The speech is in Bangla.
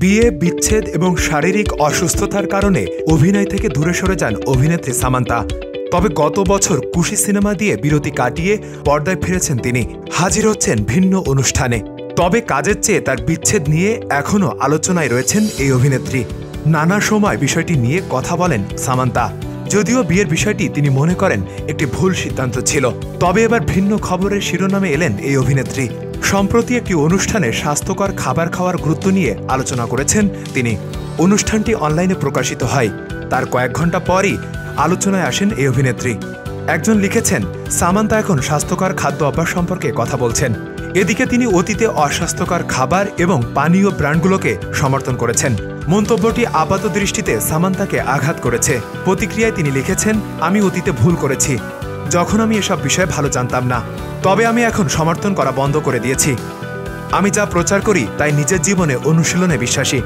বিয়ে, বিচ্ছেদ এবং শারীরিক অসুস্থতার কারণে অভিনয় থেকে দূরে সরে যান অভিনেত্রী সামান্থা। তবে গত বছর কুশি সিনেমা দিয়ে বিরতি কাটিয়ে পর্দায় ফিরেছেন তিনি। হাজির হচ্ছেন ভিন্ন অনুষ্ঠানে। তবে কাজের চেয়ে তার বিচ্ছেদ নিয়ে এখনও আলোচনায় রয়েছেন এই অভিনেত্রী। নানা সময় বিষয়টি নিয়ে কথা বলেন সামান্থা। যদিও বিয়ের বিষয়টি তিনি মনে করেন একটি ভুল সিদ্ধান্ত ছিল। তবে এবার ভিন্ন খবরের শিরোনামে এলেন এই অভিনেত্রী। সম্প্রতি একটি অনুষ্ঠানে স্বাস্থ্যকর খাবার খাওয়ার গুরুত্ব নিয়ে আলোচনা করেছেন তিনি। অনুষ্ঠানটি অনলাইনে প্রকাশিত হয়। তার কয়েক ঘন্টা পরই আলোচনায় আসেন এই অভিনেত্রী। একজন লিখেছেন, সামান্থা এখন স্বাস্থ্যকর খাদ্য অভ্যাস সম্পর্কে কথা বলছেন। এদিকে তিনি অতীতে অস্বাস্থ্যকর খাবার এবং পানীয় ব্র্যান্ডগুলোকে সমর্থন করেছেন। মন্তব্যটি আপাত দৃষ্টিতে সামান্থাকে আঘাত করেছে। প্রতিক্রিয়ায় তিনি লিখেছেন, আমি অতীতে ভুল করেছি, যখন আমি এসব বিষয়ে ভালো জানতাম না। তবে আমি এখন সমর্থন করা বন্ধ করে দিয়েছি। আমি যা প্রচার করি তাই নিজের জীবনে অনুশীলনে বিশ্বাসী।